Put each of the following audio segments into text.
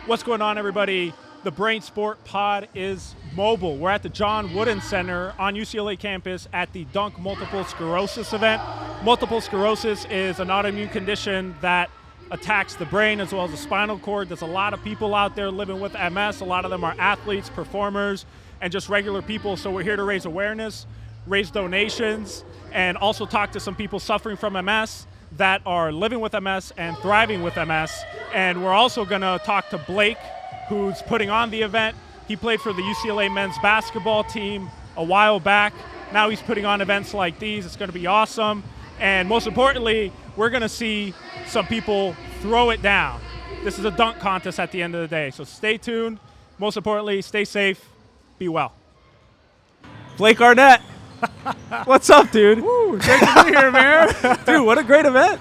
What's going on, everybody? The BrainSPORT Pod is mobile. We're at the John Wooden Center on UCLA campus at the Dunk Multiple Sclerosis event. Multiple sclerosis is an autoimmune condition that attacks the brain as well as the spinal cord. There's a lot of people out there living with MS. A lot of them are athletes, performers, and just regular people. So we're here to raise awareness, raise donations, and also talk to some people suffering from MS that are living with MS and thriving with MS. And we're also going to talk to Blake, who's putting on the event. He played for the UCLA men's basketball team a while back. Now he's putting on events like these. It's going to be awesome. And most importantly, we're going to see some people throw it down. This is a dunk contest at the end of the day. So stay tuned. Most importantly, stay safe. Be well. Blake Arnett. What's up, dude? Woo, great to be here, man. Dude, what a great event.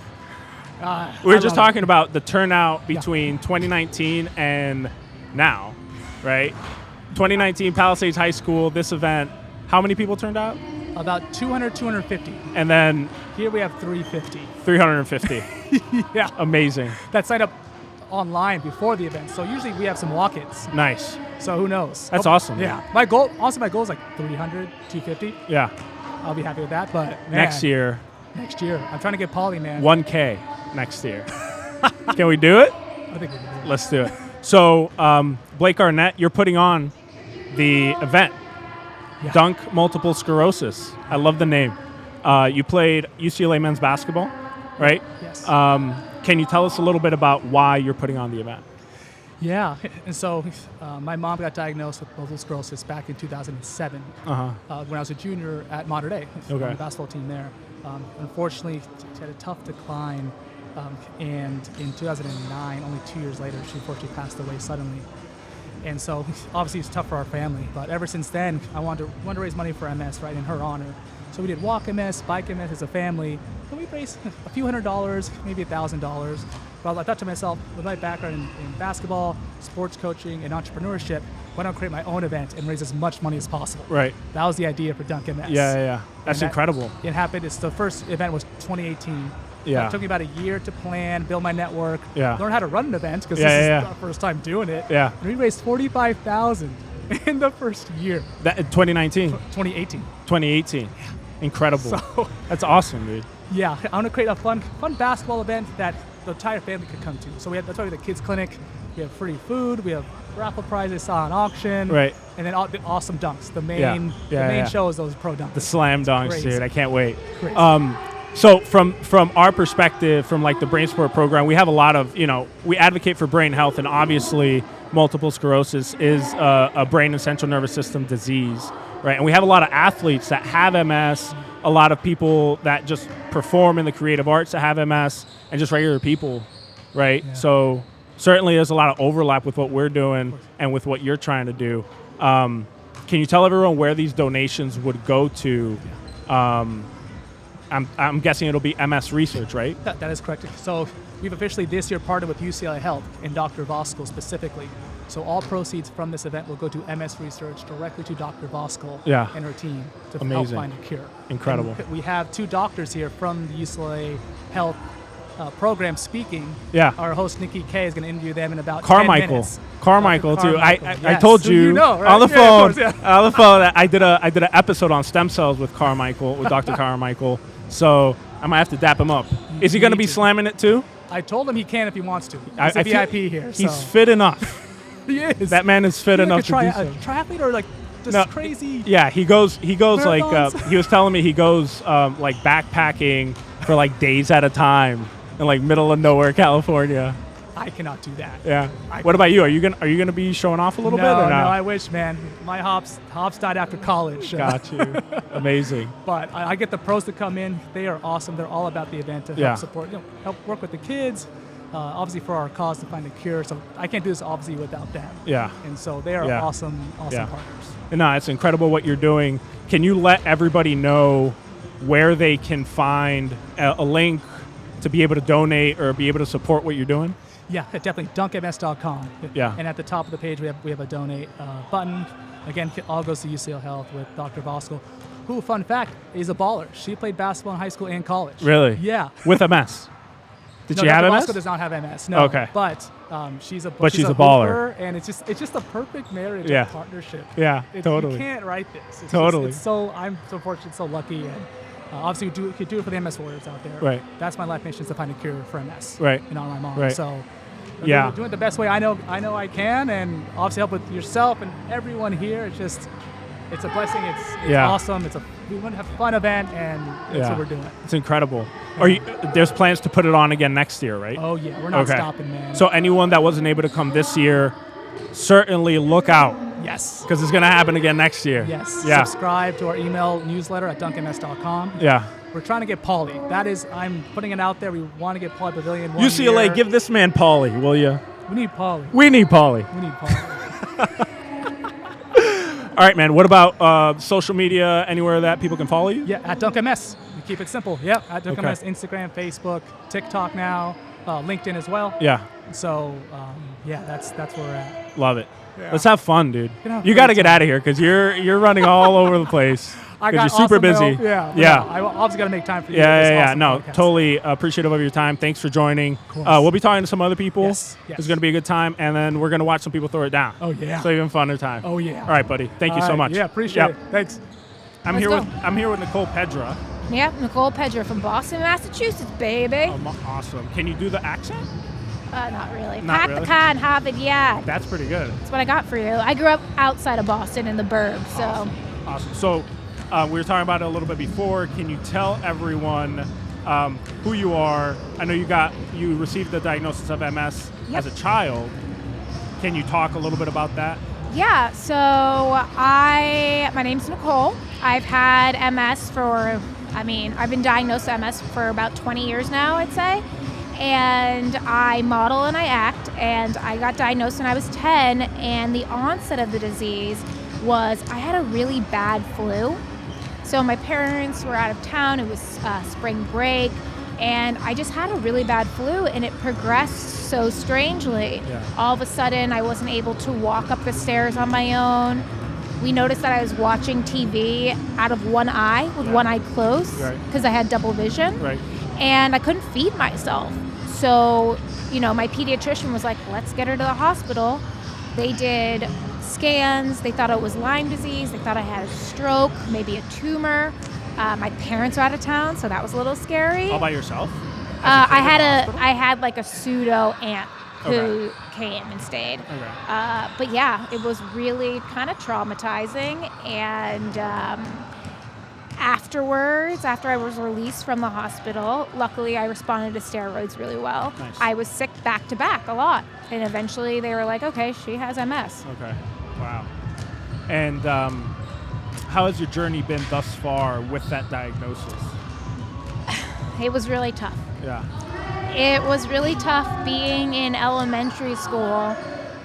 We were just talking it. about the turnout between 2019 and now, right? 2019, Palisades High School, this event, how many people turned out? About 200, 250. And then Here we have 350. 350. Yeah. Amazing. That signed up online before the event. So usually we have some walk-ins. Nice. So who knows? That's awesome. Yeah. My goal is like 300, 250. Yeah. I'll be happy with that. But man, Next year, I'm trying to get Pauly, man. 1K next year. Can we do it? I think we can do it. Let's do it. So, Blake Arnett, you're putting on the event, Yeah. Dunk Multiple Sclerosis. I love the name. You played UCLA men's basketball, right? Yes. Can you tell us a little bit about why you're putting on the event? Yeah. And so my mom got diagnosed with multiple sclerosis back in 2007 when I was a junior at Mater Dei, on the basketball team there. Unfortunately, she had a tough decline, and in 2009, only 2 years later, she unfortunately passed away suddenly. And so obviously it's tough for our family, but ever since then, I wanted to raise money for MS, right, in her honor. So we did Walk MS, Bike MS as a family, and we raised a few $100s, maybe $1,000. But I thought to myself, with my background in basketball, sports coaching, and entrepreneurship, why don't I create my own event and raise as much money as possible? Right. That was the idea for Dunk MS. Yeah. That's incredible. It happened. The first event was 2018. Yeah. It took me about a year to plan, build my network, Yeah. learn how to run an event because this is our first time doing it. Yeah. And we raised $45,000 in the first year. 2019? 2018. 2018. Incredible. So, that's awesome, dude. yeah, I want to create a fun basketball event that the entire family could come to. So that's why we have the kids clinic. We have free food. We have raffle prizes on auction. Right. And then the awesome dunks. The main show is those pro dunks. The slam dunks, Crazy. dude. I can't wait. Crazy. So from our perspective, from like the BrainSPORT program, we have a lot of, we advocate for brain health, and obviously multiple sclerosis is a brain and central nervous system disease, right? And we have a lot of athletes that have MS, a lot of people that just perform in the creative arts that have MS, and just regular people, right? Yeah. So certainly there's a lot of overlap with what we're doing and with what you're trying to do. Can you tell everyone where these donations would go to? I'm guessing it'll be MS research, right? That is correct. So we've officially this year partnered with UCLA Health and Dr. Voskuil specifically. So all proceeds from this event will go to MS research directly to Dr. Voskuil and her team to help find a cure. Incredible. And we have two doctors here from the UCLA Health program speaking. Yeah. Our host, Nikki K, is going to interview them in about 10 minutes. Carmichael, too. Yes. I told you, right? on the phone, course, on the phone that I did an episode on stem cells with Carmichael, with Dr. Carmichael. So I might have to dap him up. Is he going to be slamming it too? I told him he can if he wants to. He's a VIP here. He's fit enough. He is. That man is fit enough to do so. A triathlete or like just crazy? Yeah, he goes marathons? like, he was telling me he goes like backpacking for like days at a time in like middle of nowhere, California. I cannot do that. Yeah. What about you? Are you gonna be showing off a little bit or not? No, I wish, man. My hops died after college. Got you. Amazing. But I get the pros to come in. They are awesome. They're all about the event to help support, help work with the kids. Obviously for our cause to find a cure. So I can't do this obviously without them. Yeah. And so they are awesome partners. No, it's incredible what you're doing. Can you let everybody know where they can find a link to be able to donate or be able to support what you're doing? Yeah, definitely. dunkms.com. Yeah. And at the top of the page, we have a donate button. Again, all goes to UCL Health with Dr. Voskuil, who, fun fact, is a baller. She played basketball in high school and college. Really? Yeah. With MS? Did she have Dr. MS? Bosco does not have MS. No. Okay. But she's a baller, and it's just a perfect marriage Yeah. and partnership. Yeah, totally. You can't write this. It's Totally. I'm so fortunate, so lucky, and obviously we could do it for the MS warriors out there. Right. That's my life mission, is to find a cure for MS. Right. And on my mom. Right. So. Yeah. Doing it the best way I know I can, and obviously help with yourself and everyone here. It's a blessing. It's awesome. We want to have a fun event, and that's what we're doing. It's incredible. There's plans to put it on again next year, right? Oh yeah, we're not stopping, man. So anyone that wasn't able to come this year, certainly look out. Yes. Because it's going to happen again next year. Yes. Yeah. Subscribe to our email newsletter at dunkms.com. Yeah. We're trying to get Pauly. I'm putting it out there. We want to get Pauly Pavilion. UCLA, year. give this man Pauly, will you? We need Pauly. We need Pauly. All right, man. What about social media, anywhere that people can follow you? Yeah, at DunkMS. We keep it simple. Yeah, at DunkMS, Okay. Instagram, Facebook, TikTok now, LinkedIn as well. Yeah. So, that's where we're at. Love it. Yeah. Let's have fun, dude. Have You a got to great get out of here because you're running all over the place. I Because got you're super awesome busy. help. Yeah. I obviously got to make time for you. Yeah. Awesome No, podcast. totally appreciative of your time. Thanks for joining. We'll be talking to some other people. Yes. It's going to be a good time, and then we're going to watch some people throw it down. Oh, yeah. So even funner time. Oh, yeah. All right, buddy. Thank you so much. Yeah, appreciate it. Thanks. I'm here with Nicole Pedra. Yep, Nicole Pedra from Boston, Massachusetts, baby. Awesome. Can you do the accent? Not really. Not Pack really? the car and Harvard, yeah. That's pretty good. That's what I got for you. I grew up outside of Boston in the burbs, so. Awesome. So we were talking about it a little bit before. Can you tell everyone who you are? I know you received the diagnosis of MS as a child. Can you talk a little bit about that? Yeah, so my name's Nicole. I've had MS I've been diagnosed with MS for about 20 years now, I'd say. And I model and I act, and I got diagnosed when I was 10, and the onset of the disease was I had a really bad flu. So my parents were out of town, it was spring break, and I just had a really bad flu, and it progressed so strangely. Yeah. All of a sudden, I wasn't able to walk up the stairs on my own. We noticed that I was watching TV out of one eye, with one eye closed, because I had double vision. Right. And I couldn't feed myself. So, my pediatrician was like, let's get her to the hospital. They did scans. They thought it was Lyme disease. They thought I had a stroke, maybe a tumor. My parents were out of town, so that was a little scary. All by yourself? I had like a pseudo aunt who came and stayed. Okay. But yeah, it was really kind of traumatizing. And afterwards, after I was released from the hospital, luckily I responded to steroids really well. Nice. I was sick back to back a lot. And eventually they were like, okay, she has MS. Okay. Wow. And how has your journey been thus far with that diagnosis? It was really tough. Yeah. It was really tough being in elementary school,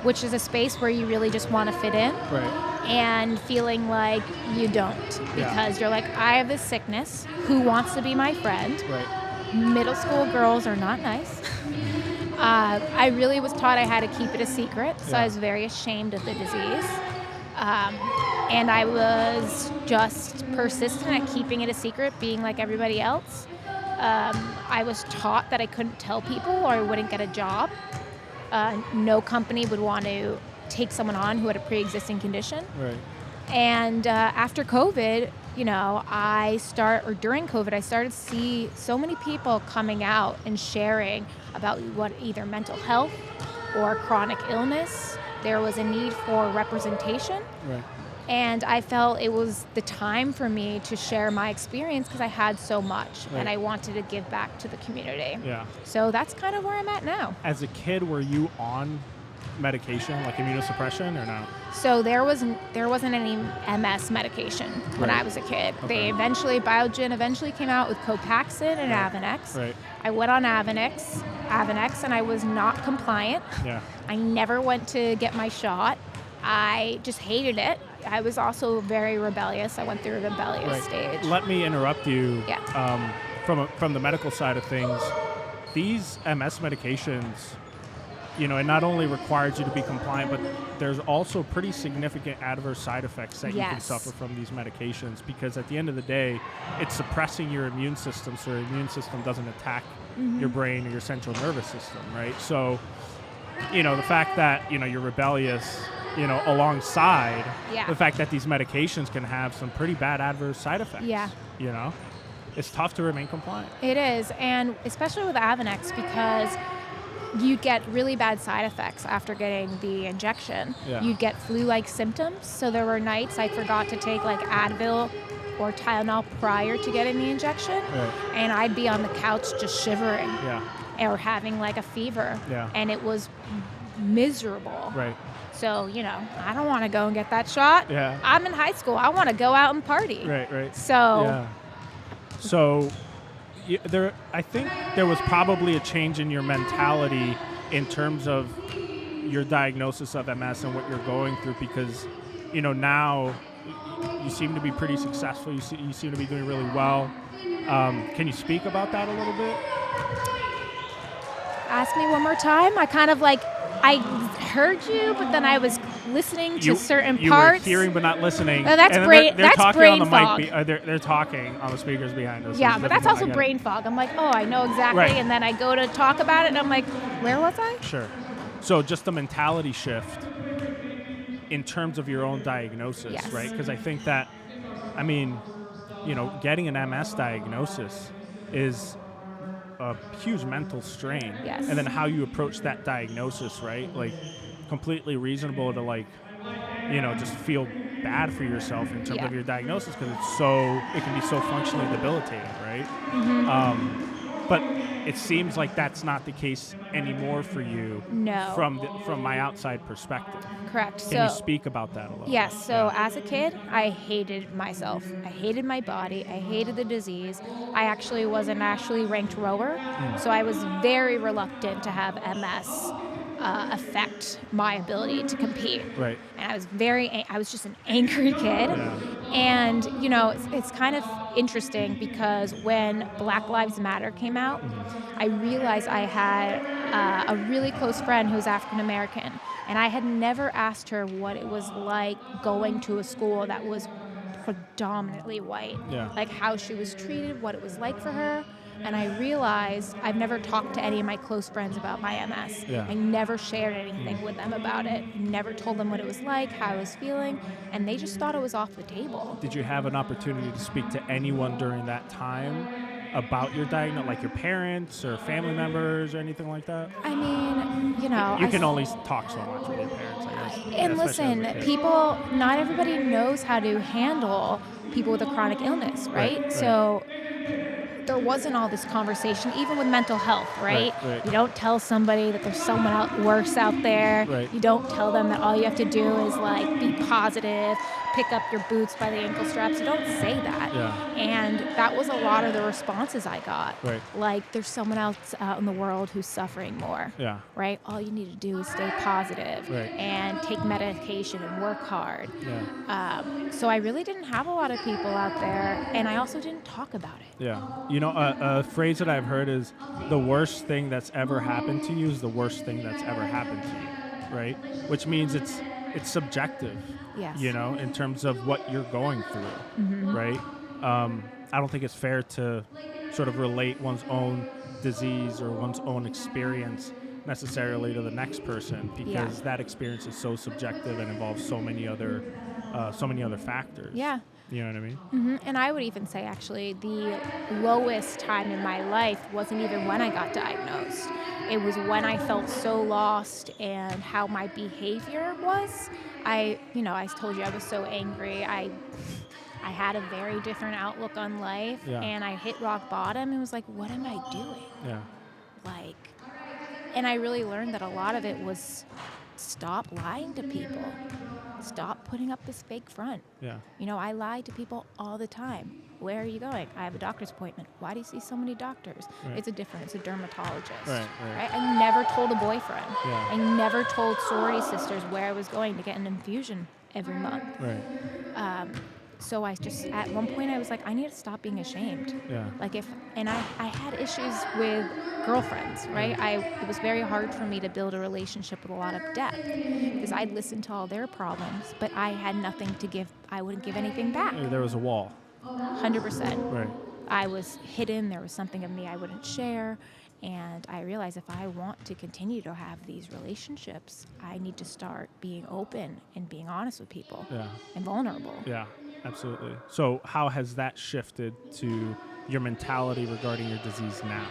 which is a space where you really just want to fit in. Right. And feeling like you don't, because you're like, I have this sickness. Who wants to be my friend? Right. Middle school girls are not nice. I really was taught I had to keep it a secret, so I was very ashamed of the disease. And I was just persistent at keeping it a secret, being like everybody else. I was taught that I couldn't tell people or I wouldn't get a job. No company would want to take someone on who had a pre-existing condition. Right. And after COVID, during COVID, I started to see so many people coming out and sharing about what either mental health or chronic illness. There was a need for representation. Right. And I felt it was the time for me to share my experience because I had so much and I wanted to give back to the community. Yeah. So that's kind of where I'm at now. As a kid, were you on medication, like immunosuppression, or no? So there wasn't any MS medication when I was a kid. Okay. Biogen eventually came out with Copaxone and Avonex. Right. I went on Avonex, and I was not compliant. Yeah. I never went to get my shot. I just hated it. I was also very rebellious. I went through a rebellious stage. Let me interrupt you. Yeah. From the medical side of things, these MS medications it not only requires you to be compliant, but there's also pretty significant adverse side effects that you can suffer from these medications, because at the end of the day, it's suppressing your immune system so your immune system doesn't attack your brain or your central nervous system, right? So, the fact that, you're rebellious, alongside the fact that these medications can have some pretty bad adverse side effects. Yeah. It's tough to remain compliant. It is, and especially with Avonex, because you'd get really bad side effects after getting the injection. Yeah. You'd get flu-like symptoms. So there were nights I forgot to take like Adel or Tylenol prior to getting the injection, and I'd be on the couch just shivering or having like a fever, and it was miserable. Right. So, I don't want to go and get that shot. Yeah. I'm in high school. I want to go out and party. Right. So, I think there was probably a change in your mentality in terms of your diagnosis of MS and what you're going through, because, now you seem to be pretty successful. You seem to be doing really well. Can you speak about that a little bit? Ask me one more time. I heard you, but then I was listening to certain parts. You were hearing but not listening. No, that's brain. That's brain fog. They're talking on the speakers behind us. Yeah, but that's also brain fog. I'm like, I know exactly, and then I go to talk about it, and I'm like, where was I? Sure. So just the mentality shift in terms of your own diagnosis, right? Because I think that, getting an MS diagnosis is a huge mental strain. Yes. And then how you approach that diagnosis, right? Like, completely reasonable to just feel bad for yourself in terms of your diagnosis, because it can be so functionally debilitating, right? Mm-hmm. But it seems like that's not the case anymore for you. No. From my outside perspective. Correct. Can you speak about that a little? Yes. So as a kid, I hated myself. I hated my body. I hated the disease. I actually was a nationally ranked rower, so I was very reluctant to have MS affect my ability to compete. Right. And I was just an angry kid. Yeah. And, it's kind of interesting, because when Black Lives Matter came out, I realized I had a really close friend who's African American, and I had never asked her what it was like going to a school that was predominantly white, like how she was treated, what it was like for her. And I realized I've never talked to any of my close friends about my MS. Yeah. I never shared anything with them about it. Never told them what it was like, how I was feeling, and they just thought it was off the table. Did you have an opportunity to speak to anyone during that time about your diagnosis, like your parents or family members or anything like that? You can only talk so much with your parents, I guess. And listen, not everybody knows how to handle people with a chronic illness, right? So there wasn't all this conversation, even with mental health, right? You don't tell somebody that there's someone worse out there. Right. You don't tell them that all you have to do is be positive, pick up your boots by the ankle straps. You don't say that. Yeah. And that was a lot of the responses I got. Right. Like, there's someone else out in the world who's suffering more. Yeah. Right? All you need to do is stay positive and take medication and work hard. Yeah. So I really didn't have a lot of people out there, and I also didn't talk about it. Yeah. A phrase that I've heard is, the worst thing that's ever happened to you is the worst thing that's ever happened to you, right? Which means it's subjective, in terms of what you're going through, right? I don't think it's fair to sort of relate one's own disease or one's own experience necessarily to the next person, because that experience is so subjective and involves so many other factors. Yeah. You know what I mean? Mm-hmm. And I would even say, actually, the lowest time in my life wasn't even when I got diagnosed. It was when I felt so lost and how my behavior was. I told you I was so angry. I had a very different outlook on life, and I hit rock bottom and was like, what am I doing? Yeah. And I really learned that a lot of it was stop lying to people. Stop putting up this fake front. Yeah. I lie to people all the time. Where are you going? I have a doctor's appointment. Why do you see so many doctors? Right. It's a dermatologist. Right. I never told a boyfriend. Yeah. I never told sorority sisters where I was going to get an infusion every month. Right. so I just, at one point I was like, I need to stop being ashamed. Yeah. Like I had issues with girlfriends, right? It was very hard for me to build a relationship with a lot of depth because I'd listen to all their problems, but I had nothing to give. I wouldn't give anything back. There was a wall. 100%. Right. I was hidden. There was something of me I wouldn't share. And I realized if I want to continue to have these relationships, I need to start being open and being honest with people and vulnerable. Yeah, absolutely. So how has that shifted to your mentality regarding your disease now?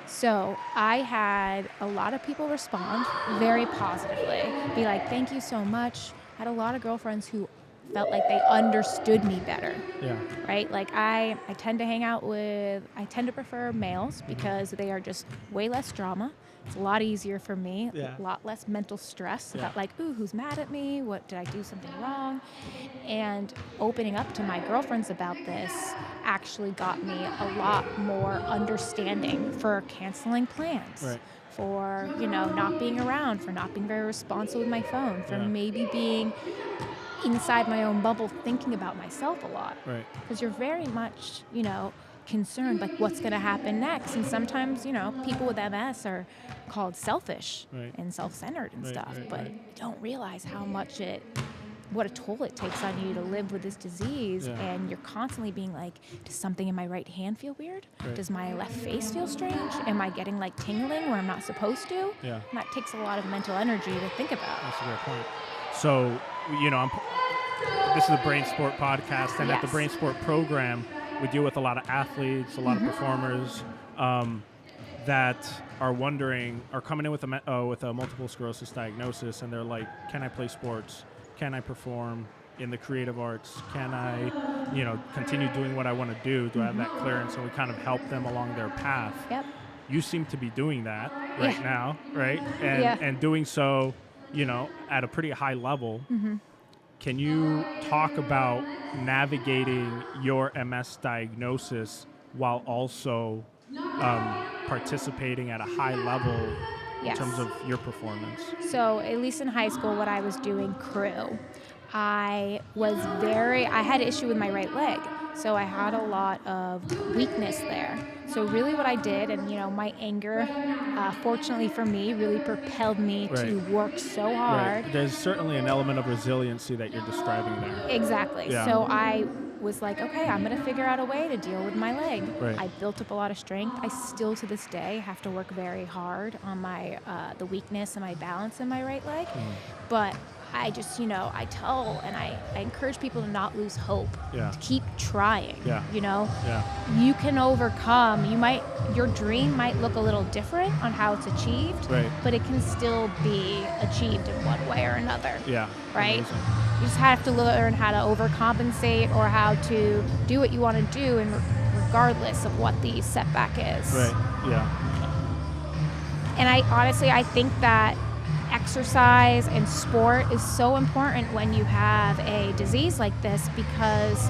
So I had a lot of people respond very positively, be like, thank you so much. I had a lot of girlfriends who felt like they understood me better. Yeah. Right? Like I tend to prefer males because they are just way less drama. It's a lot easier for me, a lot less mental stress about like, ooh, who's mad at me? What, did I do something wrong? And opening up to my girlfriends about this actually got me a lot more understanding for canceling plans. Right. For, not being around, for not being very responsive with my phone, for maybe being inside my own bubble thinking about myself a lot. Right. Because you're very much, concerned, like what's going to happen next. And sometimes, people with MS are called selfish and self-centered and stuff, but don't realize how much what a toll it takes on you to live with this disease. And you're constantly being like, does something in my right hand feel weird? Does my left face feel strange? Am I getting like tingling where I'm not supposed to? Yeah. And that takes a lot of mental energy to think about. That's a great point. So, this is the BrainSPORT Podcast, and at the BrainSPORT program, we deal with a lot of athletes, a lot of performers that are coming in with a multiple sclerosis diagnosis, and they're like, can I play sports? Can I perform in the creative arts? Can I, continue doing what I want to do? Do I have that clearance? And we kind of help them along their path. Yep. You seem to be doing that right now, right? And doing so, at a pretty high level. Mm-hmm. Can you talk about navigating your MS diagnosis while also participating at a high level in terms of your performance? So at least in high school, when I was doing crew, I had an issue with my right leg. So I had a lot of weakness there. So really what I did, and my anger, fortunately for me, really propelled me to work so hard. Right. There's certainly an element of resiliency that you're describing there. Exactly. Yeah. So I was like, okay, I'm going to figure out a way to deal with my leg. Right. I built up a lot of strength. I still to this day have to work very hard on my the weakness and my balance in my right leg. But I just, I tell and I encourage people to not lose hope, to keep trying, You can overcome, your dream might look a little different on how it's achieved, but it can still be achieved in one way or another, right? Amazing. You just have to learn how to overcompensate or how to do what you want to do, and regardless of what the setback is. Right, And I think that exercise and sport is so important when you have a disease like this, because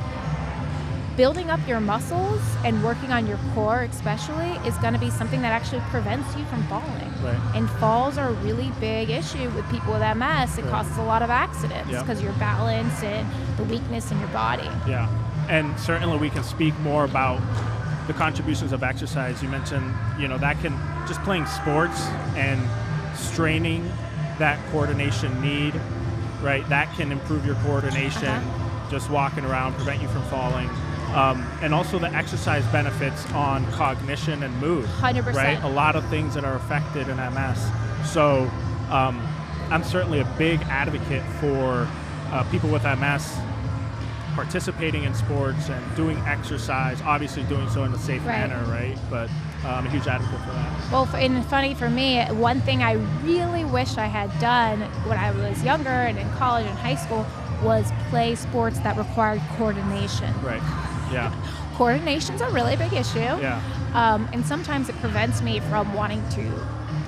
building up your muscles and working on your core especially is going to be something that actually prevents you from falling. Right. And falls are a really big issue with people with MS. It causes a lot of accidents because your balance and the weakness in your body. Yeah, and certainly we can speak more about the contributions of exercise. You mentioned, that can, just playing sports and straining that coordination need, right? That can improve your coordination, just walking around, prevent you from falling. And also the exercise benefits on cognition and mood. 100%. Right? A lot of things that are affected in MS. So I'm certainly a big advocate for people with MS participating in sports and doing exercise, obviously doing so in a safe manner, right? But I'm a huge advocate for that. Well, and funny for me, one thing I really wish I had done when I was younger and in college and high school was play sports that required coordination. Right, yeah. Coordination's a really big issue. Yeah. And sometimes it prevents me from wanting to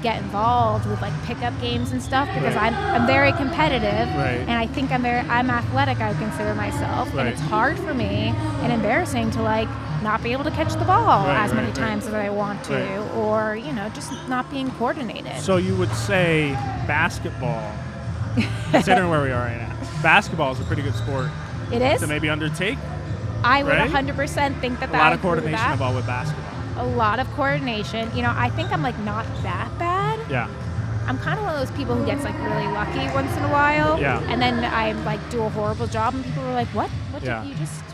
get involved with like pickup games and stuff because I'm very competitive and I think I'm athletic, I would consider myself, and it's hard for me and embarrassing to like not be able to catch the ball as many times as I want to, or just not being coordinated. So you would say basketball, considering where we are right now, basketball is a pretty good sport It is? to maybe undertake. I would right? 100% think that A lot of coordination involved with basketball. A lot of coordination. I think I'm like not that bad. Yeah. I'm kind of one of those people who gets like really lucky once in a while. Yeah. And then I like do a horrible job and people are like, what Yeah.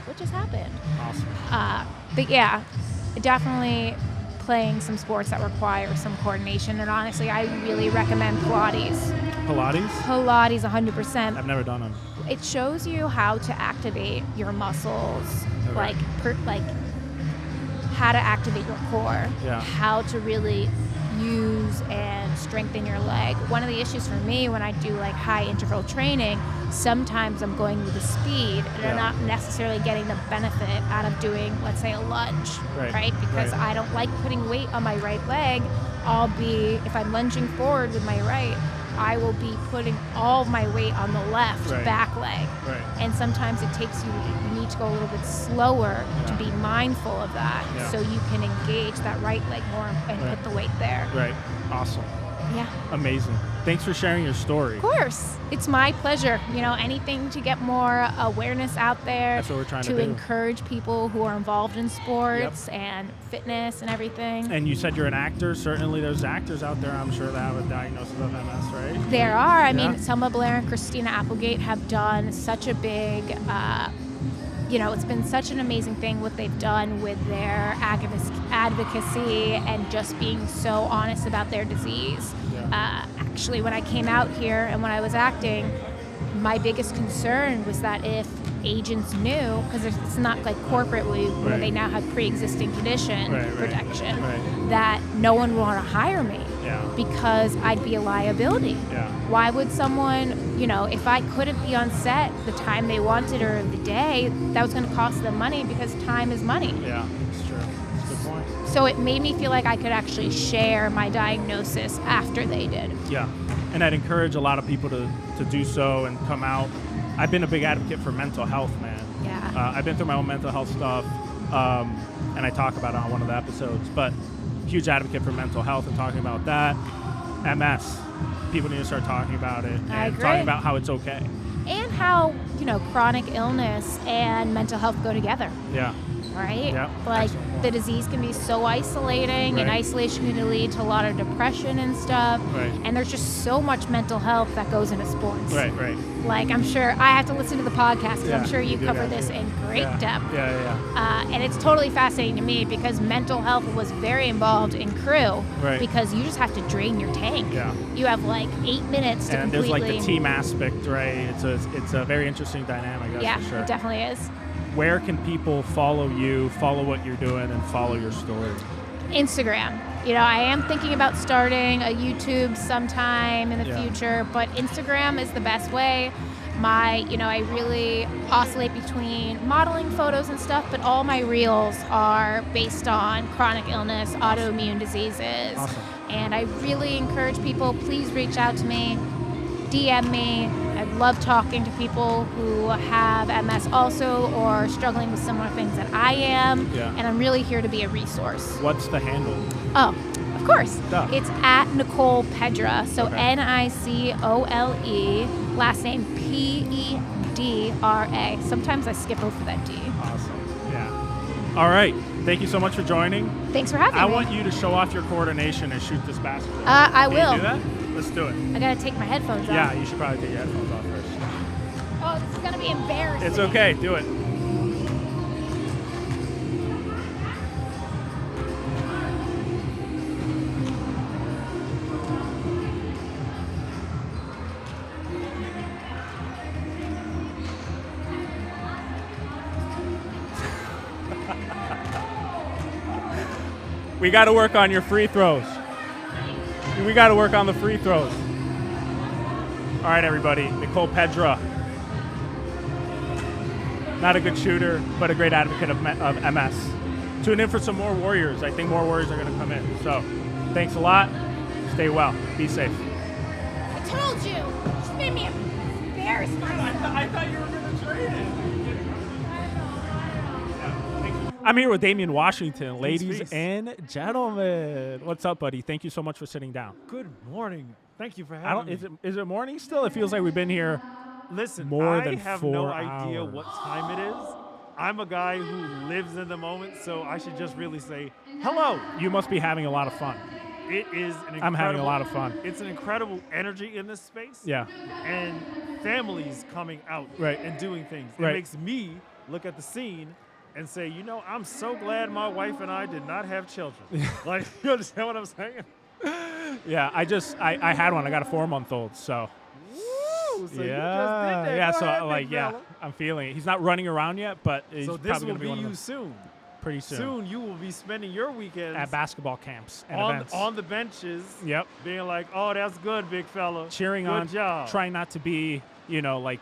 what just happened? Awesome. But yeah, definitely playing some sports that require some coordination. And honestly, I really recommend Pilates. Pilates? Pilates 100%. I've never done them. It shows you how to activate your muscles, Okay. like how to activate your core, Yeah. how to really use and strengthen your leg. One of the issues for me when I do like high interval training, sometimes I'm going with the speed and I'm not necessarily getting the benefit out of doing, let's say, a lunge, right? Because I don't like putting weight on my right leg. If I'm lunging forward with my right, I will be putting all of my weight on the left back leg. Right. And sometimes it takes you need to go a little bit slower to be mindful of that so you can engage that right leg more and put the weight there. Right. Awesome. Yeah. Amazing. Thanks for sharing your story. Of course. It's my pleasure. Anything to get more awareness out there. That's what we're trying to do. Encourage people who are involved in sports and fitness and everything. And you said you're an actor. Certainly there's actors out there, I'm sure, that have a diagnosis of MS, right? There are. I mean, Selma Blair and Christina Applegate have done such a big, it's been such an amazing thing what they've done with their advocacy and just being so honest about their disease. Actually, when I came out here and when I was acting, my biggest concern was that if agents knew, because it's not like corporate where they now have pre-existing condition protection, that no one would want to hire me because I'd be a liability. Why would someone, if I couldn't be on set the time they wanted or the day, that was going to cost them money because time is money. Yeah, that's true. That's a good point. So it made me feel like I could actually share my diagnosis after they did. Yeah, and I'd encourage a lot of people to do so and come out. I've been a big advocate for mental health, man. Yeah. I've been through my own mental health stuff, and I talk about it on one of the episodes, but huge advocate for mental health and talking about that. MS, people need to start talking about it and talking about how it's okay. And how, chronic illness and mental health go together. Yeah. Right? Yeah. Like the disease can be so isolating and isolation can lead to a lot of depression and stuff. Right. And there's just so much mental health that goes into sports. Right. Like I'm sure I have to listen to the podcast because I'm sure you cover this in great depth. Yeah. And it's totally fascinating to me because mental health was very involved in crew because you just have to drain your tank. Yeah. You have like 8 minutes to and completely... there's like the team aspect, right? It's a very interesting dynamic, that's for sure. It definitely is. Where can people follow you, follow what you're doing, and follow your story? Instagram. I am thinking about starting a YouTube sometime in the future, but Instagram is the best way. I really oscillate between modeling photos and stuff, but all my reels are based on chronic illness, autoimmune diseases. Awesome. And I really encourage people, please reach out to me, DM me. I love talking to people who have MS also or struggling with similar things that I am. Yeah. And I'm really here to be a resource. What's the handle? Oh, of course. Duh. It's at Nicole Pedra. So Okay. Nicole, last name Pedra. Sometimes I skip over that D. Awesome. Yeah. All right. Thank you so much for joining. Thanks for having me. I want you to show off your coordination and shoot this basketball. I Can will. you do that? Let's do it. I gotta take my headphones off. Yeah, you should probably take your headphones off first. Oh, this is gonna be embarrassing. It's okay. Do it. We got to work on your free throws. We got to work on the free throws. All right, everybody. Nicole Pedra. Not a good shooter, but a great advocate of MS. Tune in for some more Warriors. I think more Warriors are going to come in. So, thanks a lot. Stay well. Be safe. I told you. Just made me embarrassed. I thought you were going to trade it. I'm here with Damian Washington, ladies and gentlemen. What's up, buddy? Thank you so much for sitting down. Good morning. Thank you for having me. Is it morning still? It feels like we've been here Listen, more than I have 4 no idea hours. what time it is. I'm a guy who lives in the moment, so I should just really say hello. You must be having a lot of fun. It is an incredible, I'm having a lot of fun. It's an incredible energy in this space. Yeah. And families coming out Right. and doing things. It Right. makes me look at the scene and say, you know, I'm so glad my wife and I did not have children. Like, you understand what I'm saying? Yeah, I had one. I got a 4-month-old, so. Woo! So you just did Yeah, that. yeah. Go So ahead, like, big yeah, fella. I'm feeling it. He's not running around yet, but he's So this probably will gonna be be one of you them soon. pretty soon. Soon you will be spending your weekends At basketball camps and on events. the benches, Yep. being like, "Oh, that's good, big fella." Cheering good on, job. trying not to be, like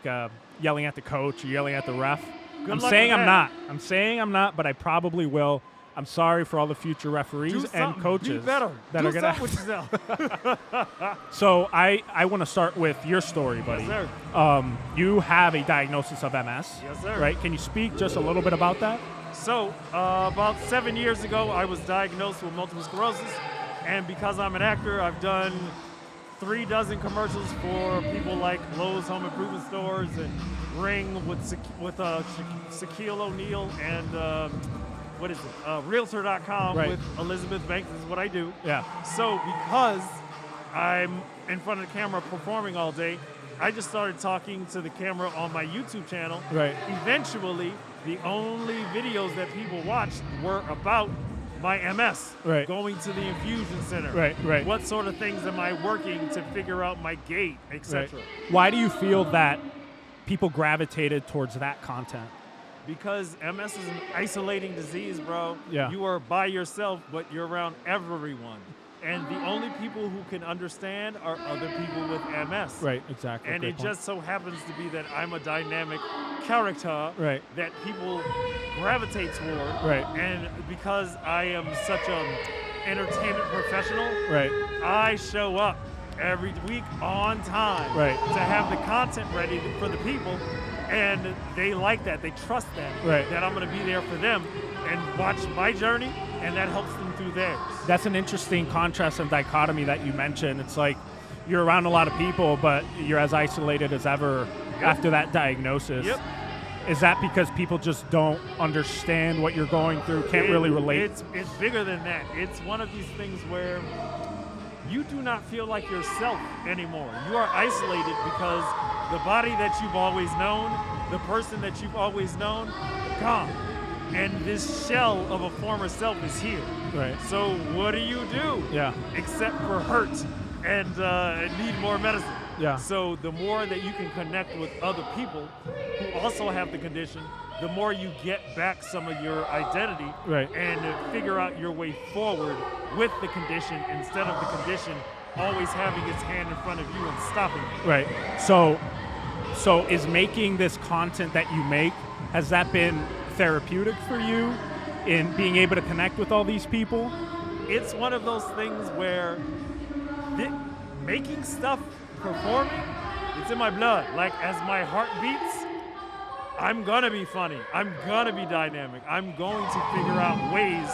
yelling at the coach or yelling at the ref. Good I'm luck saying with I'm that. not. I'm saying I'm not, but I probably will. I'm sorry for all the future referees Do and something. coaches Be better. that Do are gonna. something with yourself. So I want to start with your story, buddy. Yes, sir. You have a diagnosis of MS. Yes, sir. Right? Can you speak just a little bit about that? So, about 7 years ago, I was diagnosed with multiple sclerosis, and because I'm an actor, I've done 36 commercials for people like Lowe's Home Improvement Stores and Ring with Shaquille O'Neal and what is it? Realtor.com Right. with Elizabeth Banks. This is what I do. Yeah. So, because I'm in front of the camera performing all day, I just started talking to the camera on my YouTube channel. Right. Eventually, the only videos that people watched were about my MS. Right. Going to the infusion center. Right. What sort of things am I working to figure out my gait, etc. Right. Why do you feel that people gravitated towards that content? Because MS is an isolating disease, bro. Yeah. You are by yourself, but you're around everyone. And the only people who can understand are other people with MS. Right, exactly. And Great it point. just so happens to be that I'm a dynamic character Right. that people gravitate toward. Right. And because I am such an entertainment professional, Right. I show up every week on time Right. to have the content ready for the people. And they like that. They trust that. Right. That I'm going to be there for them and watch my journey, and that helps them through theirs. That's an interesting contrast and dichotomy that you mentioned. It's like you're around a lot of people, but you're as isolated as ever after that diagnosis. Yep. Is that because people just don't understand what you're going through, can't really relate? It's bigger than that. It's one of these things where you do not feel like yourself anymore. You are isolated because the body that you've always known, the person that you've always known, gone. And this shell of a former self is here. Right. So what do? Yeah. Except for hurt and need more medicine. Yeah. So the more that you can connect with other people who also have the condition, the more you get back some of your identity. Right. And figure out your way forward with the condition instead of the condition always having its hand in front of you and stopping you. Right. So is making this content that you make, has that been therapeutic for you in being able to connect with all these people? It's one of those things where making stuff, performing, it's in my blood. Like, as my heart beats, I'm gonna be funny. I'm gonna be dynamic. I'm going to figure out ways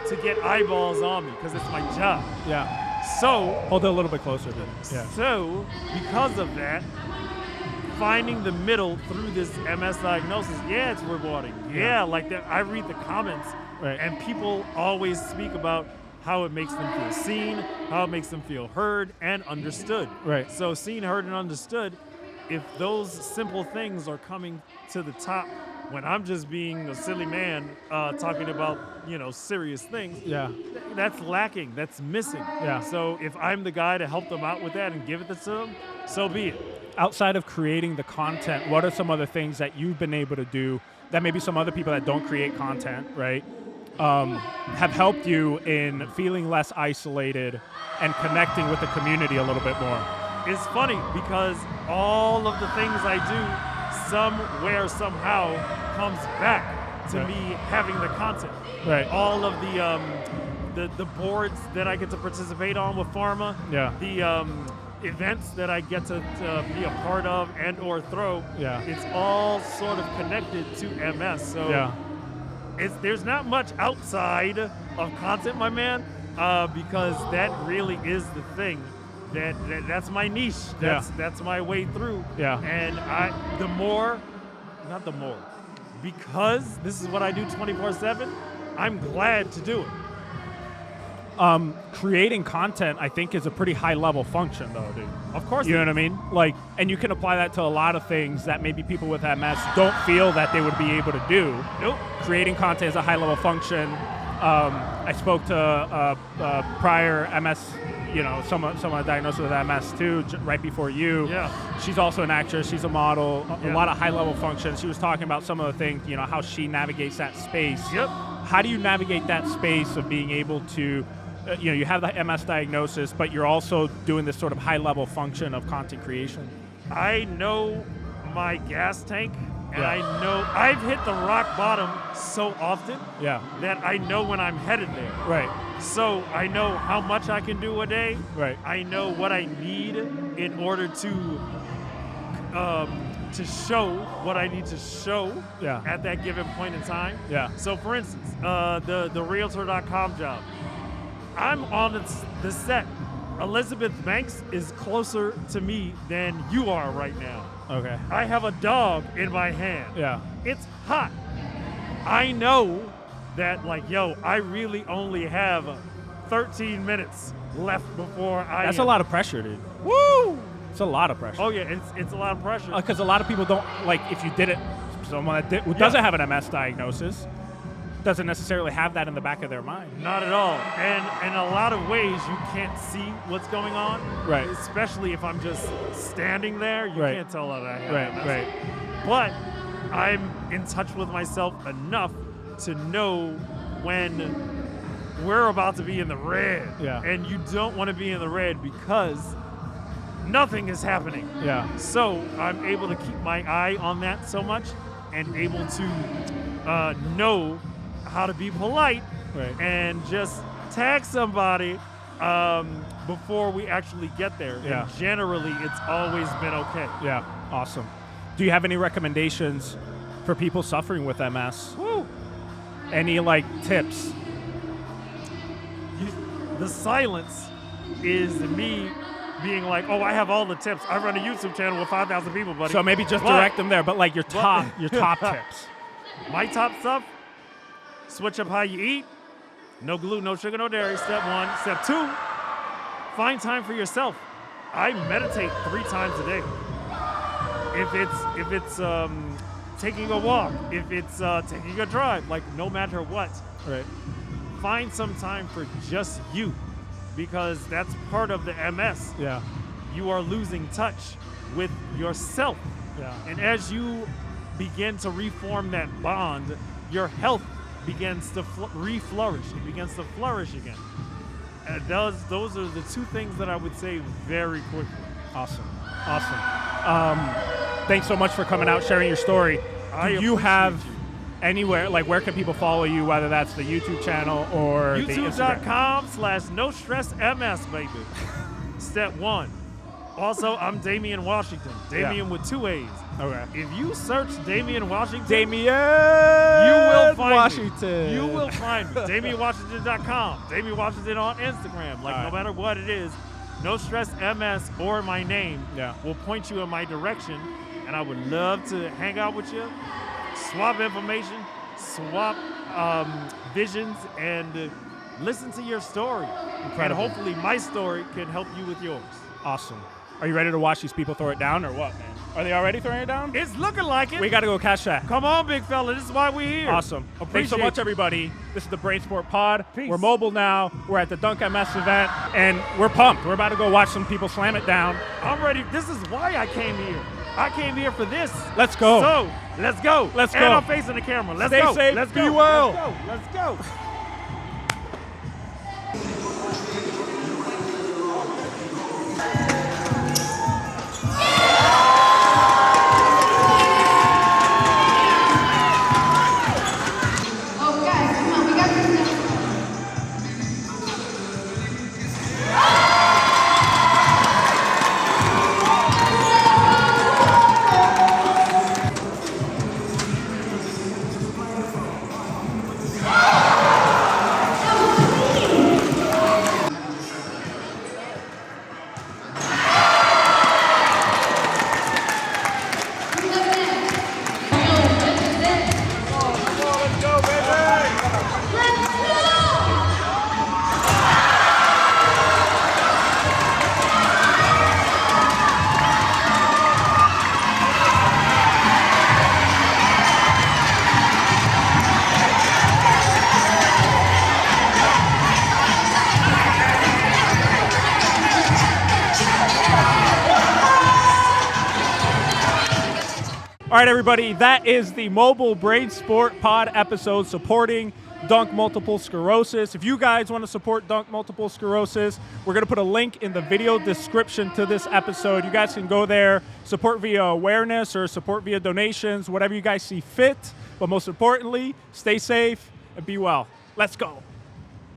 to get eyeballs on me because it's my job. Yeah. So, Hold it a little bit closer then. Yeah. So, because of that, finding the middle through this MS diagnosis, yeah, it's rewarding. Yeah, like that. I read the comments, Right. and people always speak about how it makes them feel seen, how it makes them feel heard and understood. Right. So, seen, heard, and understood, if those simple things are coming to the top when I'm just being a silly man talking about, serious things, Yeah. that's lacking, that's missing. Yeah. So if I'm the guy to help them out with that and give it to them, so be it. Outside of creating the content, what are some other things that you've been able to do that maybe some other people that don't create content, right, have helped you in feeling less isolated and connecting with the community a little bit more? It's funny because all of the things I do, somewhere, somehow, comes back to Right. me having the content. Right. All of the boards that I get to participate on with pharma, Yeah. the events that I get to be a part of and or throw, Yeah. it's all sort of connected to MS. So Yeah. there's not much outside of content, my man, because that really is the thing that's my niche. That's my way through. Yeah. And because this is what I do 24/7, I'm glad to do it. Creating content, I think, is a pretty high level function, though, dude. Of course. You know what I mean? Like, and you can apply that to a lot of things that maybe people with MS don't feel that they would be able to do. Nope. Creating content is a high level function. I spoke to prior MS, someone diagnosed with MS too, right before you. Yeah. She's also an actress. She's a model. A lot of high level functions. She was talking about some of the things, how she navigates that space. Yep. How do you navigate that space of being able to, you have the MS diagnosis, but you're also doing this sort of high level function of content creation? I know my gas tank, and I know I've hit the rock bottom so often that I know when I'm headed there. Right. So I know how much I can do a day. Right. I know what I need in order to show what I need to show at that given point in time. Yeah. So for instance, the Realtor.com job, I'm on the set. Elizabeth Banks is closer to me than you are right now. Okay. I have a dog in my hand. Yeah. It's hot. I know that, I really only have 13 minutes left before That's a lot of pressure, dude. Woo! It's a lot of pressure. Oh, yeah, it's a lot of pressure. Because a lot of people don't, if you did it, someone who doesn't have an MS diagnosis doesn't necessarily have that in the back of their mind. Not at all. And in a lot of ways, you can't see what's going on. Right. Especially if I'm just standing there, you can't tell that I have MS. Right. But I'm in touch with myself enough to know when we're about to be in the red. Yeah. And you don't want to be in the red because nothing is happening. Yeah. So I'm able to keep my eye on that so much and able to know how to be polite and just tag somebody before we actually get there. Yeah. And generally, it's always been okay. Yeah. Awesome. Do you have any recommendations for people suffering with MS? Woo! Any tips? The silence is me being like, oh, I have all the tips. I run a YouTube channel with 5,000 people, buddy. So maybe just direct them there, but your top tips. My top stuff: switch up how you eat. No gluten, no sugar, no dairy. Step 1. Step 2: find time for yourself. I meditate 3 times a day. If it's taking a walk, if it's taking a drive, no matter what. Right. Find some time for just you, because that's part of the MS. Yeah. You are losing touch with yourself. Yeah. And as you begin to reform that bond, your health begins to re-flourish. It begins to flourish again. And those are the 2 things that I would say very quickly. Awesome. Thanks so much for coming out, sharing your story. Do you have anywhere, where can people follow you, whether that's the YouTube channel or YouTube.com/NoStressMS, baby. Step 1. Also, I'm Damian Washington. Damian with 2 A's. Okay. If you search Damian Washington, Damian you will find Washington. me. You will find me. DamianWashington.com. Damian Washington on Instagram. No matter what it is, No Stress MS or my name will point you in my direction, and I would love to hang out with you, swap information, swap visions, and listen to your story. Incredible. And hopefully my story can help you with yours. Awesome. Are you ready to watch these people throw it down or what, man? Are they already throwing it down? It's looking like it. We got to go catch that. Come on, big fella. This is why we're here. Awesome. Thanks so much, everybody. This is the BrainSPORT Pod. Peace. We're mobile now. We're at the Dunk MS event, and we're pumped. We're about to go watch some people slam it down. I'm ready. This is why I came here. I came here for this. Let's go. So, let's go. Let's go. And I'm facing the camera. Let's Stay go. safe. Let's Be go. well. Let's go. Let's go. All right, everybody, that is the Mobile Brain Sport Pod episode supporting Dunk Multiple Sclerosis. If you guys want to support Dunk Multiple Sclerosis, we're going to put a link in the video description to this episode. You guys can go there, support via awareness or support via donations, whatever you guys see fit. But most importantly, stay safe and be well. Let's go.